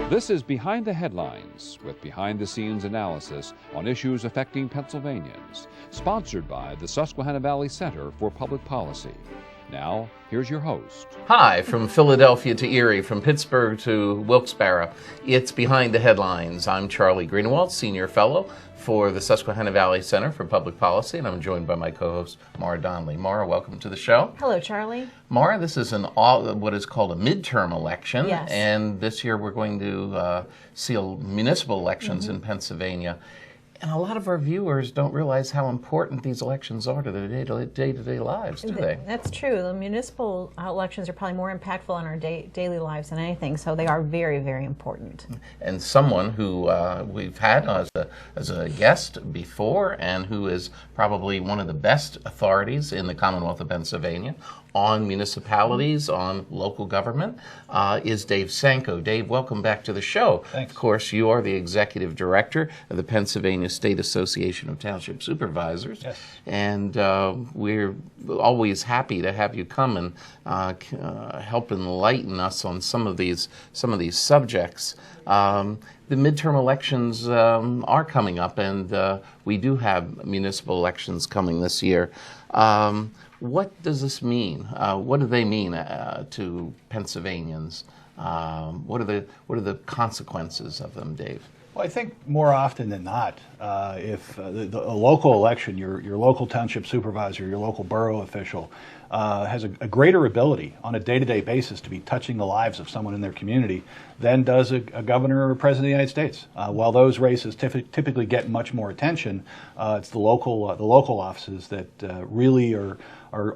This is Behind the Headlines, with behind-the-scenes analysis on issues affecting Pennsylvanians, sponsored by the Susquehanna Valley Center for Public Policy. Now, here's your host. Hi, from Philadelphia to Erie, from Pittsburgh to Wilkes-Barre, it's Behind the Headlines. I'm Charlie Greenewald, Senior Fellow for the Susquehanna Valley Center for Public Policy, and I'm joined by my co-host, Mara Donnelly. Mara, welcome to the show. Hello, Charlie. Mara, this is what is called a midterm election, yes. And this year we're going to see municipal elections in Pennsylvania. And a lot of our viewers don't realize how important these elections are to their day-to-day lives, do they? That's true. The municipal elections are probably more impactful on our daily lives than anything, so they are very, very important. And someone who we've had as a guest before, and who is probably one of the best authorities in the Commonwealth of Pennsylvania on municipalities, on local government, is Dave Sanko. Dave, welcome back to the show. Thanks. Of course, you are the Executive Director of the Pennsylvania State Association of Township Supervisors. Yes. And we're always happy to have you come and help enlighten us on some of these subjects. The midterm elections are coming up, and we do have municipal elections coming this year. What does this mean? What do they mean to Pennsylvanians? What are the consequences of them, Dave? Well, I think more often than not, if a local election, your local township supervisor, your local borough official has a greater ability on a day-to-day basis to be touching the lives of someone in their community than does a governor or a president of the United States. While those races typically get much more attention, it's the local offices that really are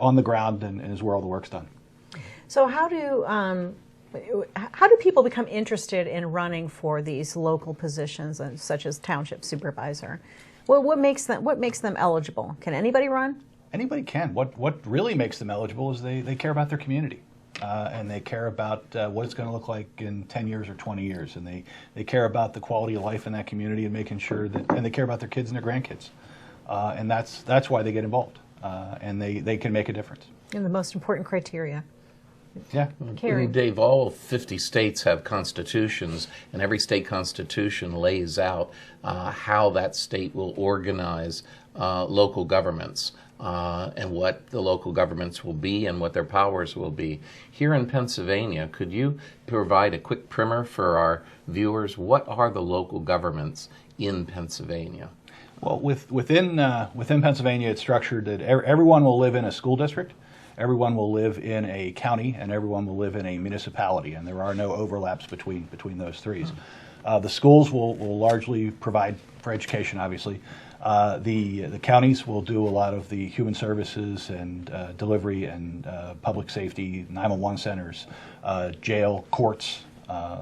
on the ground and is where all the work's done. So how do people become interested in running for these local positions, such as township supervisor? What makes them eligible? Can anybody run? Anybody can. What really makes them eligible is they care about their community. And they care about what it's going to look like in 10 years or 20 years. And they care about the quality of life in that community and making sure and they care about their kids and their grandkids. And that's why they get involved. And they can make a difference. And the most important criteria. Yeah. Dave, all 50 states have constitutions, and every state constitution lays out how that state will organize local governments and what the local governments will be and what their powers will be. Here in Pennsylvania, could you provide a quick primer for our viewers? What are the local governments in Pennsylvania? Well, within Pennsylvania, it's structured that everyone will live in a school district. Everyone will live in a county, and everyone will live in a municipality, and there are no overlaps between those three. The schools will largely provide for education, obviously. The counties will do a lot of the human services and delivery and public safety, 911 centers, jail, courts,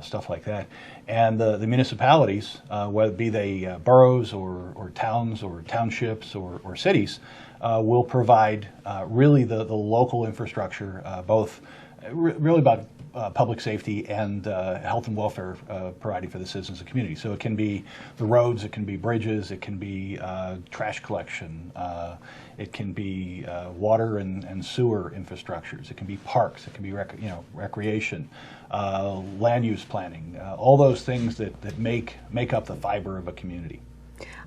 stuff like that. And the municipalities, whether be they boroughs or towns or townships or cities, will provide really the local infrastructure, both really about public safety and health and welfare providing for the citizens of the community. So it can be the roads, it can be bridges, it can be trash collection, it can be water and sewer infrastructures, it can be parks, it can be recreation, land use planning, all those things that make up the fiber of a community.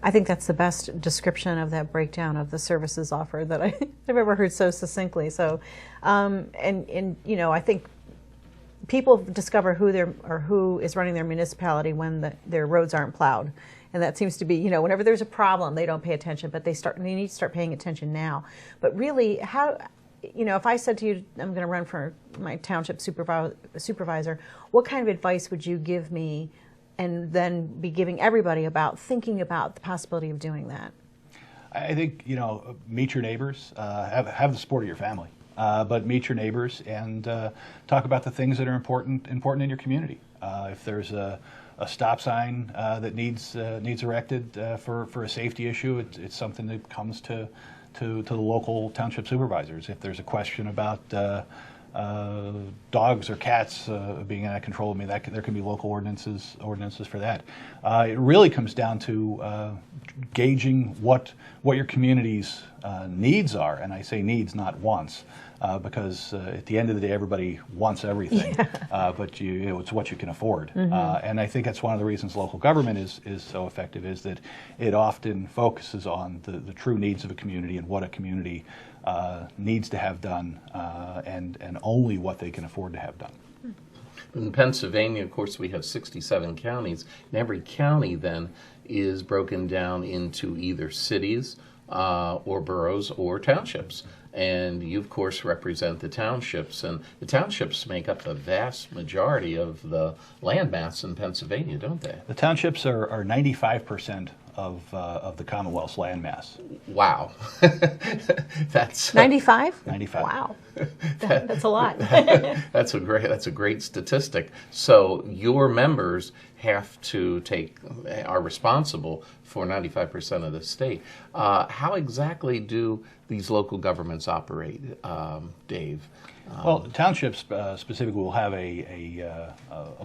I think that's the best description of that breakdown of the services offered that I've ever heard so succinctly. So, I think people discover who is running their municipality when their roads aren't plowed, and that seems to be whenever there's a problem they don't pay attention, but they need to start paying attention now. But really, if I said to you I'm going to run for my township supervisor, what kind of advice would you give me? And then be giving everybody thinking about the possibility of doing that? I think, meet your neighbors, have the support of your family, but meet your neighbors and talk about the things that are important in your community. If there's a stop sign that needs erected for a safety issue, it's something that comes to the local township supervisors. If there's a question about dogs or cats being out of control, there can be local ordinances for that. It really comes down to gauging what your community's needs are, and I say needs, not wants. because at the end of the day, everybody wants everything, but it's what you can afford. And I think that's one of the reasons local government is so effective, is that it often focuses on the true needs of a community and what a community needs to have done, and only what they can afford to have done. In Pennsylvania, of course, we have 67 counties, and every county then is broken down into either cities or boroughs or townships. And you, of course, represent the townships, and the townships make up the vast majority of the landmass in Pennsylvania, don't they? The townships are 95% of the Commonwealth's landmass. Wow. That's 95? 95. Wow. That's a lot. That's a great statistic. So your members are responsible for 95% of the state. How exactly do these local governments operate, Dave? Well, townships specifically will have a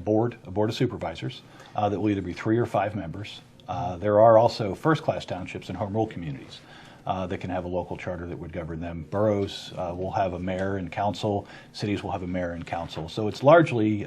board of supervisors that will either be 3 or 5 members. There are also first-class townships and home rule communities that can have a local charter that would govern them. Boroughs will have a mayor and council. Cities will have a mayor and council. So it's largely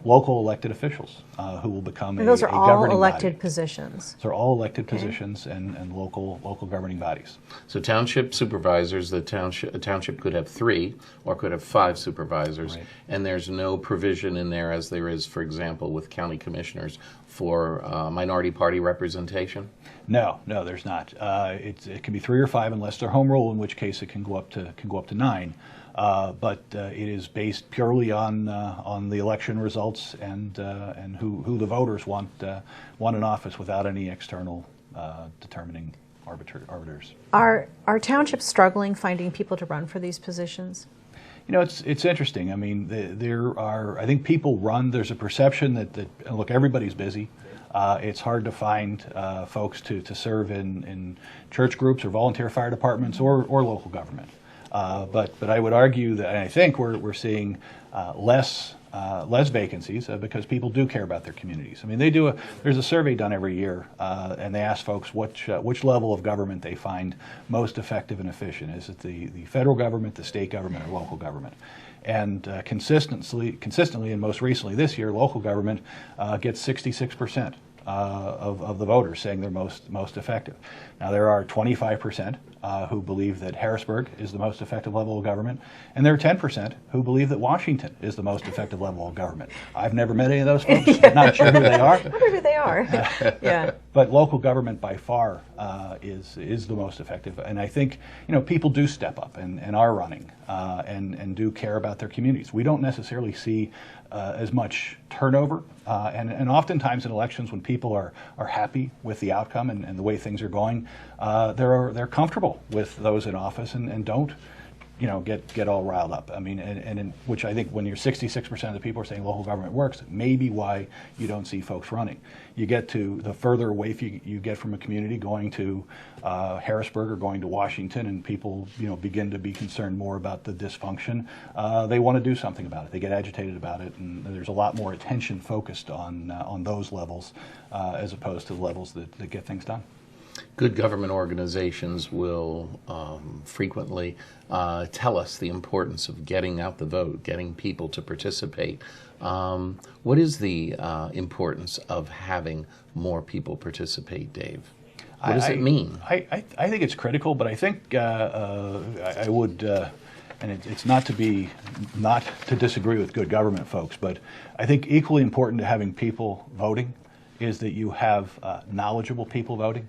local elected officials who will become And those are all governing elected body. positions. Those are all elected positions and local governing bodies. So township supervisors, a township could have 3 or could have 5 supervisors, Right. and there's no provision in there, as there is, for example, with county commissioners, for minority party representation? No, there's not. It can be 3 or 5 unless they're home rule, in which case it can go up to 9. But it is based purely on the election results and who the voters want in office, without any external determining arbiters. Are townships struggling finding people to run for these positions? You know, it's interesting. I mean, I think people run. There's a perception that look, everybody's busy. It's hard to find folks to serve in church groups or volunteer fire departments or local government. But I would argue that, and I think we're seeing less vacancies because people do care about their communities. I mean, there's a survey done every year, and they ask folks which level of government they find most effective and efficient. Is it the federal government, the state government, or local government? And consistently, and most recently this year, local government gets 66% of the voters saying they're most effective. Now, there are 25% who believe that Harrisburg is the most effective level of government, and there are 10% who believe that Washington is the most effective level of government. I've never met any of those folks. I'm not sure who they are. I wonder who they are. Yeah. But local government by far is the most effective, and I think people do step up and are running and do care about their communities. We don't necessarily see as much turnover, and oftentimes in elections, when people are happy with the outcome and the way things are going, they're comfortable with those in office and don't get all riled up. I mean, which I think when you're 66% of the people are saying local government works, maybe why you don't see folks running. You get to the further away you get from a community, going to Harrisburg or going to Washington, and people begin to be concerned more about the dysfunction. They want to do something about it. They get agitated about it, and there's a lot more attention focused on those levels as opposed to the levels that get things done. Good government organizations will frequently tell us the importance of getting out the vote, getting people to participate. What is the importance of having more people participate, Dave? What does it mean? I think it's critical, but I think I would, and it's not to disagree with good government folks, but I think equally important to having people voting is that you have knowledgeable people voting.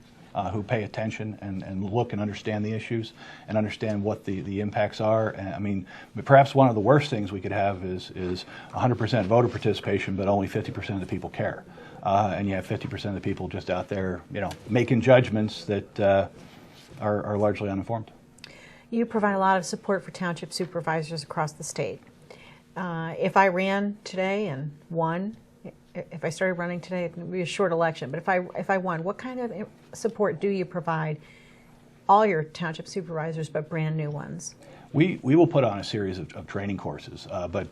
Who pay attention and look and understand the issues and understand what the impacts are. And, I mean, perhaps one of the worst things we could have is 100% voter participation, but only 50% of the people care. And you have 50% of the people just out there, making judgments that are largely uninformed. You provide a lot of support for township supervisors across the state. If I ran today and won, if I started running today, it would be a short election, but if I won, what kind of support do you provide all your township supervisors, but brand new ones? We will put on a series of training courses, but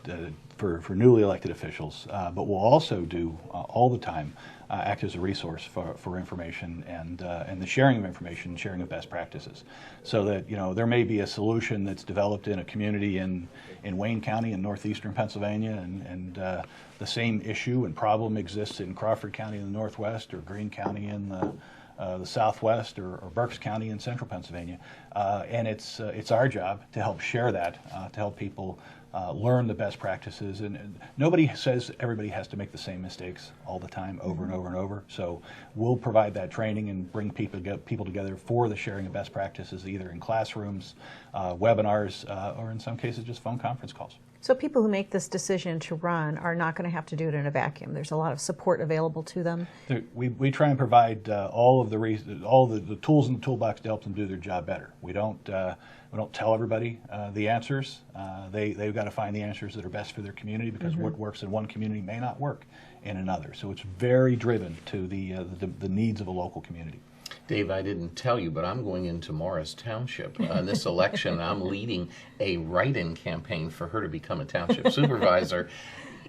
for newly elected officials, but we'll also do all the time act as a resource for information and the sharing of information, sharing of best practices, so that there may be a solution that's developed in a community in Wayne County in northeastern Pennsylvania, and the same issue and problem exists in Crawford County in the northwest, or Greene County in the southwest, or Berks County in central Pennsylvania, and it's our job to help share that, to help people learn the best practices. And nobody says everybody has to make the same mistakes all the time, over and over and over. So we'll provide that training and bring people together for the sharing of best practices, either in classrooms, webinars, or in some cases just phone conference calls. So people who make this decision to run are not going to have to do it in a vacuum. There's a lot of support available to them. We try and provide all the tools in the toolbox to help them do their job better. We don't tell everybody the answers. They've got to find the answers that are best for their community, because what works in one community may not work in another. So it's very driven to the needs of a local community. Dave, I didn't tell you, but I'm going into Morris Township in this election. I'm leading a write-in campaign for her to become a township supervisor.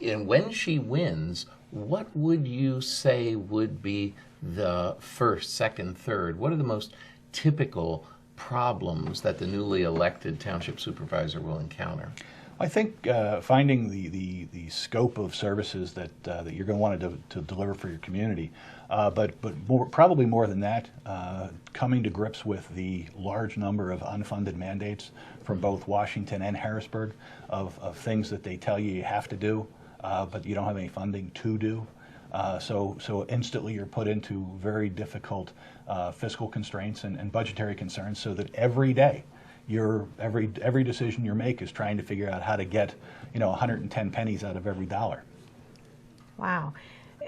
And when she wins, what would you say would be the first, second, third? What are the most typical problems that the newly elected township supervisor will encounter? I think finding the scope of services that you're going to want to deliver for your community, but probably more than that, coming to grips with the large number of unfunded mandates from both Washington and Harrisburg of things that they tell you have to do, but you don't have any funding to do. So instantly you're put into very difficult fiscal constraints and budgetary concerns, so that every day every decision you make is trying to figure out how to get 110 pennies out of every dollar. Wow,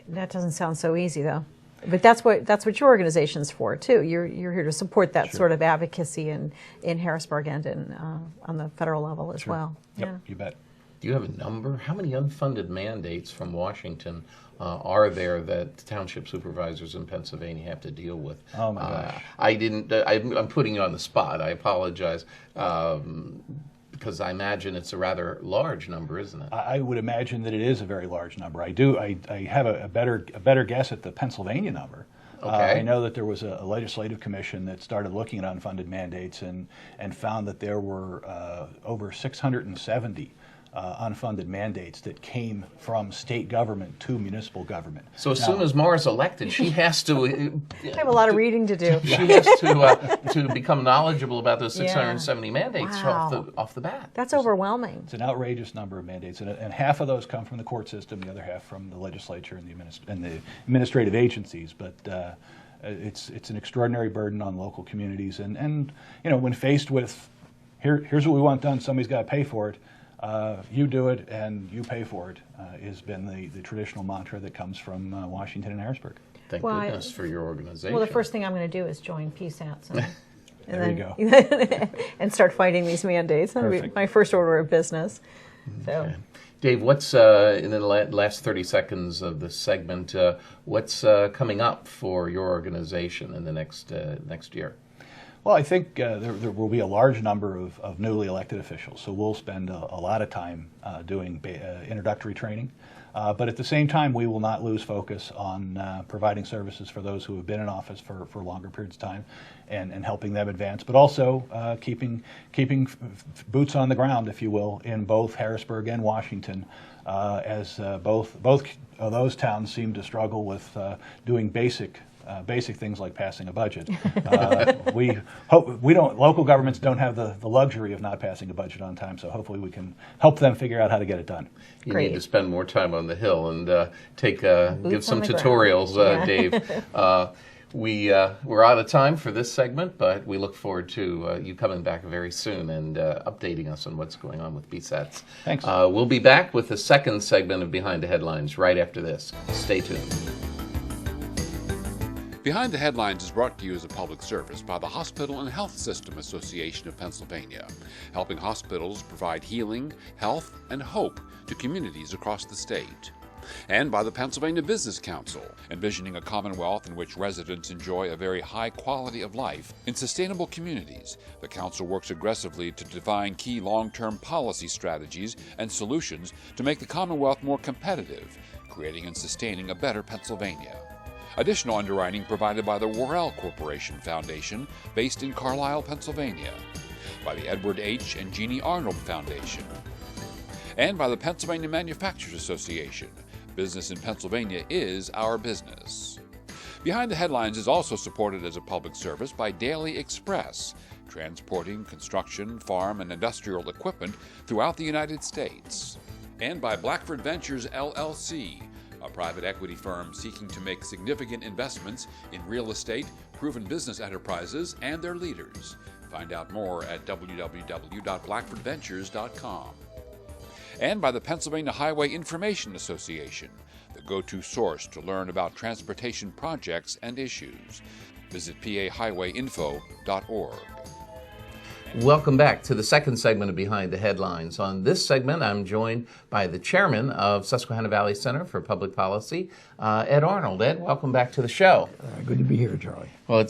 that doesn't sound so easy though. But that's what your organization's for too. You're here to support that sort of advocacy in Harrisburg and on the federal level as well. Yep, yeah. you bet. Do you have a number? How many unfunded mandates from Washington are there that township supervisors in Pennsylvania have to deal with? Oh my gosh! I'm putting you on the spot. I apologize, because I imagine it's a rather large number, isn't it? I would imagine that it is a very large number. I have a better guess at the Pennsylvania number. Okay. I know that there was a legislative commission that started looking at unfunded mandates and found that there were over 670 unfunded mandates that came from state government to municipal government. So as soon as Morris elected, she has to. I have a lot of reading to do. She has to become knowledgeable about those 670 mandates off the bat. That's overwhelming. It's an outrageous number of mandates, and half of those come from the court system, the other half from the legislature and the administrative agencies. But it's an extraordinary burden on local communities, and when faced with here's what we want done, somebody's got to pay for it. You do it and you pay for it has been the traditional mantra that comes from Washington and Harrisburg. Thank goodness for your organization. Well, the first thing I'm going to do is join PSATs. There you go. And start fighting these mandates. That'll be my first order of business. So, okay. Dave, what's in the last 30 seconds of this segment? What's coming up for your organization in the next year? Well, I think there will be a large number of newly elected officials, so we'll spend a lot of time doing introductory training. But at the same time, we will not lose focus on providing services for those who have been in office for longer periods of time and helping them advance, but also keeping boots on the ground, if you will, in both Harrisburg and Washington, as both of those towns seem to struggle with doing basic things like passing a budget. Local governments don't have the luxury of not passing a budget on time, so hopefully we can help them figure out how to get it done. You need to spend more time on the Hill and give some tutorials, Dave. We're out of time for this segment, but we look forward to you coming back very soon and updating us on what's going on with PSATs. Thanks. We'll be back with the second segment of Behind the Headlines right after this. Stay tuned. Behind the Headlines is brought to you as a public service by the Hospital and Health System Association of Pennsylvania, helping hospitals provide healing, health, and hope to communities across the state. And by the Pennsylvania Business Council, envisioning a commonwealth in which residents enjoy a very high quality of life in sustainable communities. The council works aggressively to define key long-term policy strategies and solutions to make the commonwealth more competitive, creating and sustaining a better Pennsylvania. Additional underwriting provided by the Worrell Corporation Foundation, based in Carlisle, Pennsylvania, by the Edward H. and Jeannie Arnold Foundation, and by the Pennsylvania Manufacturers Association. Business in Pennsylvania is our business. Behind the Headlines is also supported as a public service by Daily Express, transporting construction, farm, and industrial equipment throughout the United States, and by Blackford Ventures, LLC, a private equity firm seeking to make significant investments in real estate, proven business enterprises, and their leaders. Find out more at www.blackfordventures.com. And by the Pennsylvania Highway Information Association, the go-to source to learn about transportation projects and issues. Visit pahighwayinfo.org. Welcome back to the second segment of Behind the Headlines. On this segment, I'm joined by the chairman of Susquehanna Valley Center for Public Policy, Ed Arnold. Ed, welcome back to the show. Good to be here, Charlie. Well,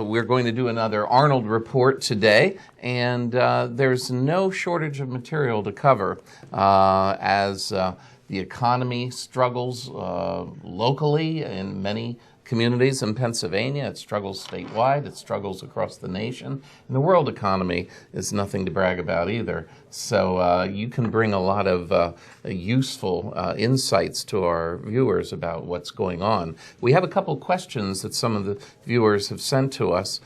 we're going to do another Arnold report today, and there's no shortage of material to cover as the economy struggles locally in many communities in Pennsylvania. It struggles statewide. It struggles across the nation. And the world economy is nothing to brag about either. So you can bring a lot of useful insights to our viewers about what's going on. We have a couple questions that some of the viewers have sent to us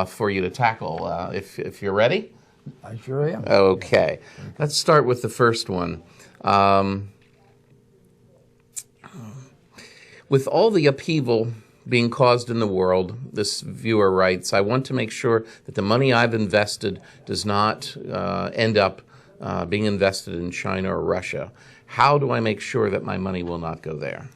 for you to tackle. If you're ready? I sure am. Okay. Let's start with the first one. With all the upheaval being caused in the world, this viewer writes, I want to make sure that the money I've invested does not end up being invested in China or Russia. How do I make sure that my money will not go there?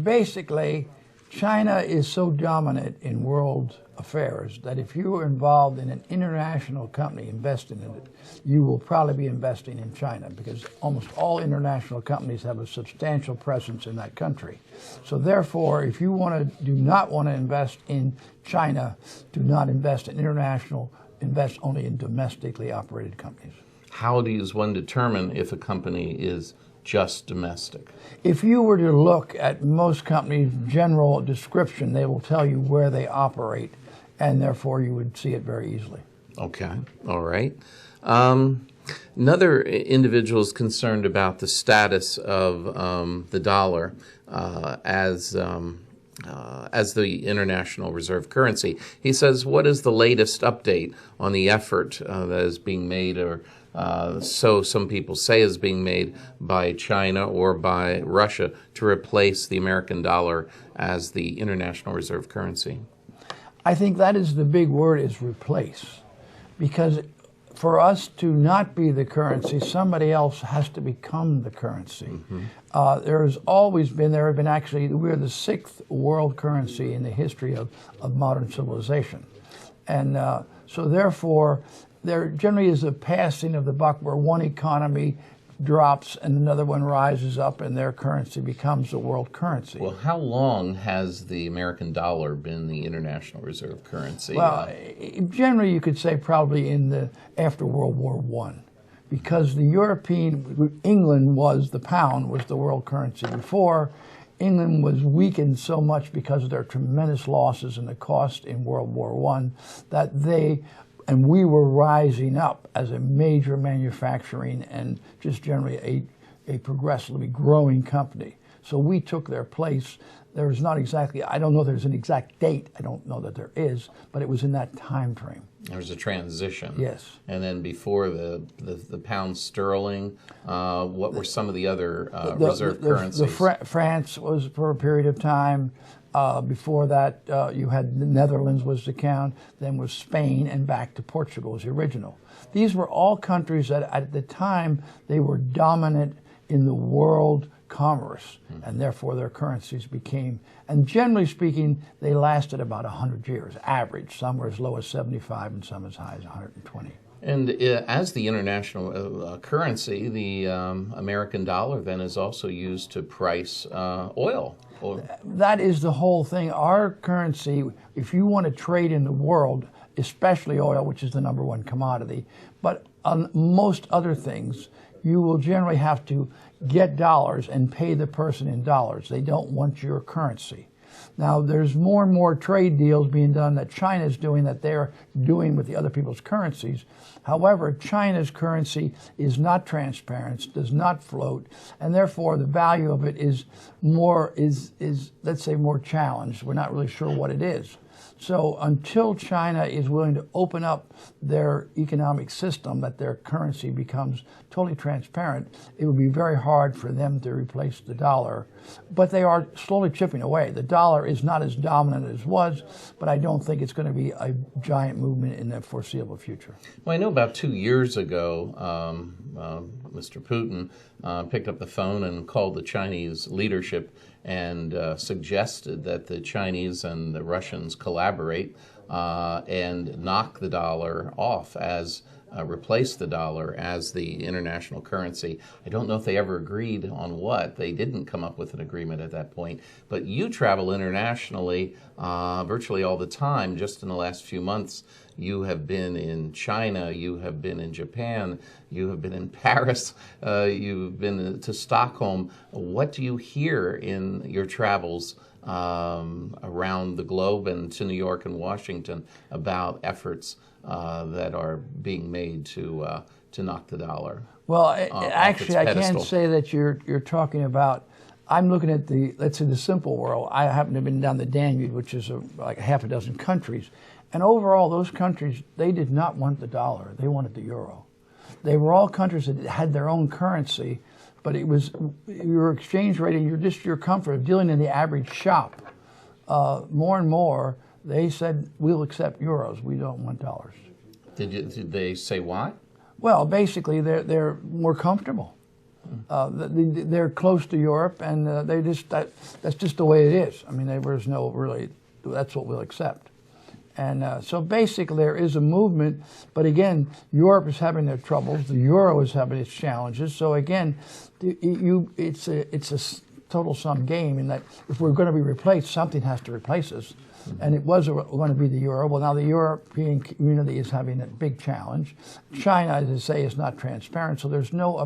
Basically, China is so dominant in world affairs that if you are involved in an international company investing in it, you will probably be investing in China, because almost all international companies have a substantial presence in that country. So therefore, if you do not want to invest in China, do not invest in international, invest only in domestically operated companies. How does one determine if a company is just domestic? If you were to look at most companies' general description, they will tell you where they operate, and therefore you would see it very easily. Okay, all right. Another individual is concerned about the status of the dollar as the international reserve currency. He says, what is the latest update on the effort that is being made, or so some people say is being made, by China or by Russia to replace the American dollar as the international reserve currency? I think that is the big word, is replace. Because for us to not be the currency, somebody else has to become the currency. Mm-hmm. There's always been, actually, we're the 6th world currency in the history of modern civilization. And so therefore, there generally is a passing of the buck where one economy drops and another one rises up and their currency becomes the world currency. Well, how long has the American dollar been the international reserve currency? Well, generally you could say probably after World War I, because England was, the pound was the world currency before. England was weakened so much because of their tremendous losses and the cost in World War I that and we were rising up as a major manufacturing and just generally a progressively growing company. So we took their place. There's not exactly, I don't know there's an exact date, I don't know that there is, but it was in that time frame. There was a transition. Yes. And then before the pound sterling, what were some of the other reserve currencies? France was for a period of time. Before that, you had the Netherlands was the count, then was Spain, and back to Portugal as the original. These were all countries that at the time they were dominant in the world commerce, and therefore their currencies became, and generally speaking, they lasted about 100 years, average. Some were as low as 75 and some as high as 120. And as the international currency, the American dollar then is also used to price oil. That is the whole thing. Our currency, if you want to trade in the world, especially oil, which is the #1 commodity, but on most other things, you will generally have to get dollars and pay the person in dollars. They don't want your currency. Now, there's more and more trade deals being done that China's doing that they're doing with the other people's currencies. However, China's currency is not transparent, does not float, and therefore the value of it is more, let's say, more challenged. We're not really sure what it is. So until China is willing to open up their economic system, that their currency becomes totally transparent, it would be very hard for them to replace the dollar. But they are slowly chipping away. The dollar is not as dominant as it was, but I don't think it's going to be a giant movement in the foreseeable future. Well, I know about 2 years ago, Mr. Putin picked up the phone and called the Chinese leadership and suggested that the Chinese and the Russians collaborate and knock the dollar off as replace the dollar as the international currency. I don't know if they ever agreed on what. They didn't come up with an agreement at that point. But you travel internationally virtually all the time. Just in the last few months, you have been in China, you have been in Japan, you have been in Paris, you've been to Stockholm. What do you hear in your travels around the globe and to New York and Washington about efforts that are being made to knock the dollar? Well, actually, I can't say that you're talking about. I'm looking at let's say the simple world. I happen to have been down the Danube, which is like half a dozen countries. And overall, those countries, they did not want the dollar. They wanted the euro. They were all countries that had their own currency, but it was your exchange rate and your comfort of dealing in the average shop. More and more, they said, we'll accept euros. We don't want dollars. Did they say why? Well, basically, they're more comfortable. They're close to Europe, and that's just the way it is. I mean, there was no really, that's what we'll accept. And so basically there is a movement, but again, Europe is having their troubles, the euro is having its challenges, so again, it's a total sum game in that if we're going to be replaced, something has to replace us. And it was going to be the euro. Well, now the European community is having a big challenge. China, as I say, is not transparent, so there's no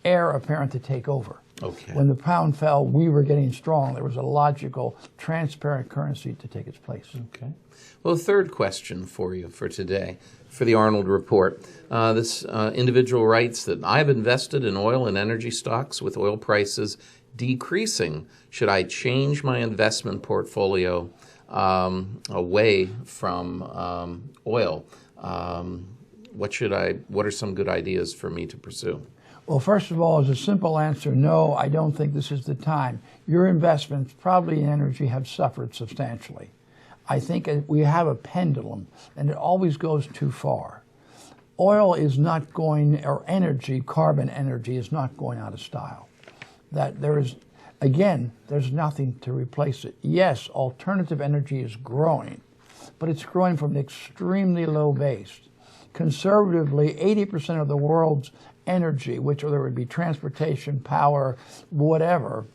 heir apparent to take over. Okay. When the pound fell, we were getting strong. There was a logical, transparent currency to take its place. Okay. Well, third question for you for today, for the Arnold Report. This individual writes that I've invested in oil and energy stocks with oil prices decreasing. Should I change my investment portfolio away from oil? What are some good ideas for me to pursue? Well, first of all, as a simple answer, no, I don't think this is the time. Your investments, probably in energy, have suffered substantially. I think we have a pendulum, and it always goes too far. Oil is not going, or energy, carbon energy, is not going out of style. That there is, again, there's nothing to replace it. Yes, alternative energy is growing, but it's growing from an extremely low base. Conservatively, 80% of the world's energy, which there would be transportation, power, whatever,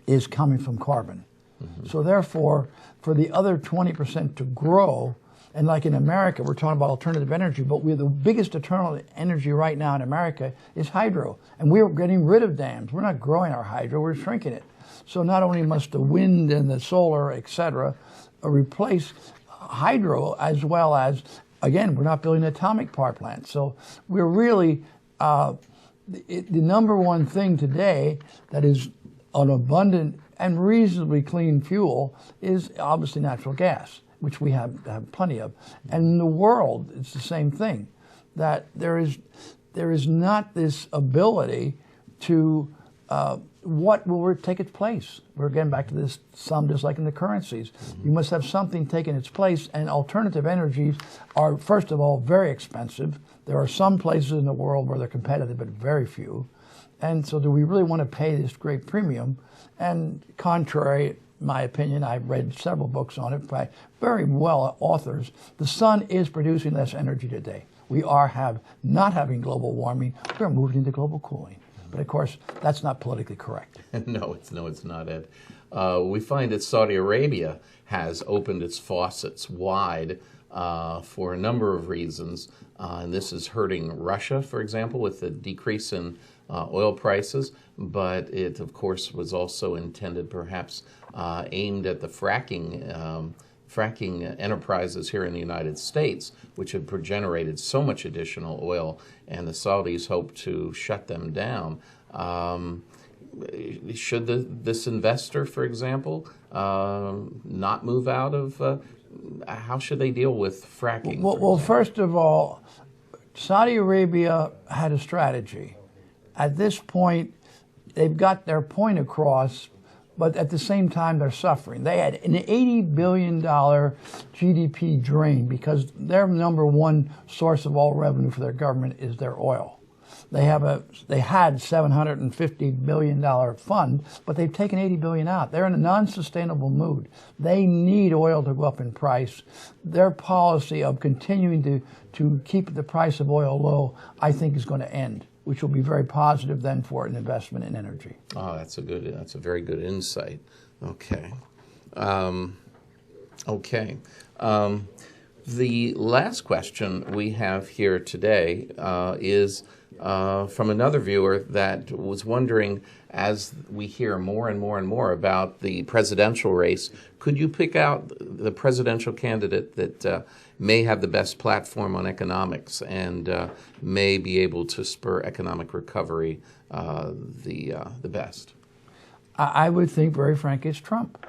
is coming from carbon. Mm-hmm. So therefore, for the other 20% to grow, and like in America, we're talking about alternative energy, but the biggest alternative energy right now in America is hydro. And we're getting rid of dams. We're not growing our hydro, we're shrinking it. So not only must the wind and the solar, et cetera, replace hydro, as well as, again, we're not building atomic power plants. So we're really, the number one thing today that is an abundant and reasonably clean fuel is obviously natural gas, which we have plenty of. And in the world, it's the same thing, that there is not this ability to, what will take its place? We're getting back to this, some just like in the currencies. Mm-hmm. You must have something taking its place, and alternative energies are, first of all, very expensive. There are some places in the world where they're competitive, but very few. And so do we really want to pay this great premium? And contrary, in my opinion, I've read several books on it by very well authors, the sun is producing less energy today. we are not having global warming, we're moving into global cooling. But of course, that's not politically correct. No, it's not, Ed. We find that Saudi Arabia has opened its faucets wide for a number of reasons. And this is hurting Russia, for example, with the decrease in oil prices. But it, of course, was also intended perhaps aimed at the fracking enterprises here in the United States, which have generated so much additional oil, and the Saudis hope to shut them down. Should this investor, for example, not move out of? How should they deal with fracking? Well, first of all, Saudi Arabia had a strategy. At this point, they've got their point across, but at the same time, they're suffering. They had an $80 billion GDP drain because their number one source of all revenue for their government is their oil. They had $750 billion fund, but they've taken $80 billion out. They're in a non-sustainable mood. They need oil to go up in price. Their policy of continuing to keep the price of oil low, I think, is going to end, which will be very positive then for an investment in energy. Oh, that's a very good insight. Okay. The last question we have here today is from another viewer that was wondering, as we hear more and more and more about the presidential race, could you pick out the presidential candidate that may have the best platform on economics and may be able to spur economic recovery the best? I would think, very frankly, it's Trump.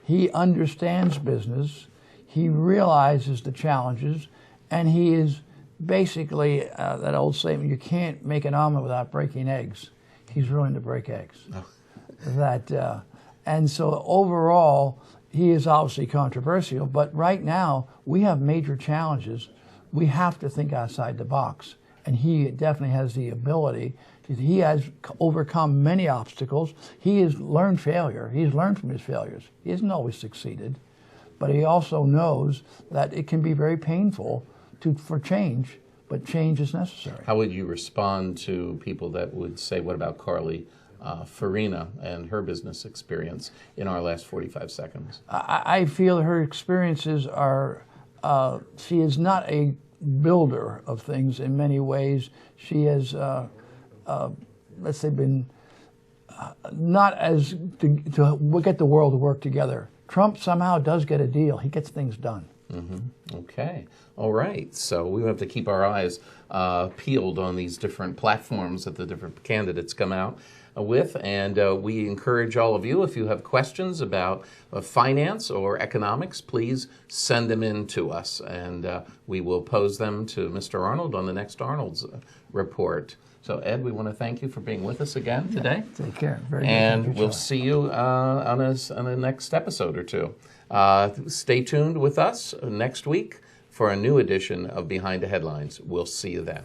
He understands business. He realizes the challenges, and he is basically that old statement, you can't make an omelet without breaking eggs. He's willing to break eggs. Oh. And so overall, he is obviously controversial, but right now we have major challenges. We have to think outside the box, and he definitely has the ability. He has overcome many obstacles. He has learned failure. He's learned from his failures. He hasn't always succeeded, but he also knows that it can be very painful for change, but change is necessary. How would you respond to people that would say, what about Carly Farina and her business experience in our last 45 seconds? I feel her experiences are, she is not a builder of things in many ways. She has, let's say, been not as to get the world to work together. Trump somehow does get a deal. He gets things done. Mm-hmm. Okay. All right. So we have to keep our eyes peeled on these different platforms that the different candidates come out with. And we encourage all of you, if you have questions about finance or economics, please send them in to us. And we will pose them to Mr. Arnold on the next Arnold's report. So, Ed, we want to thank you for being with us again today. Take care. Very good. And we'll see you on the next episode or two. Stay tuned with us next week for a new edition of Behind the Headlines. We'll see you then.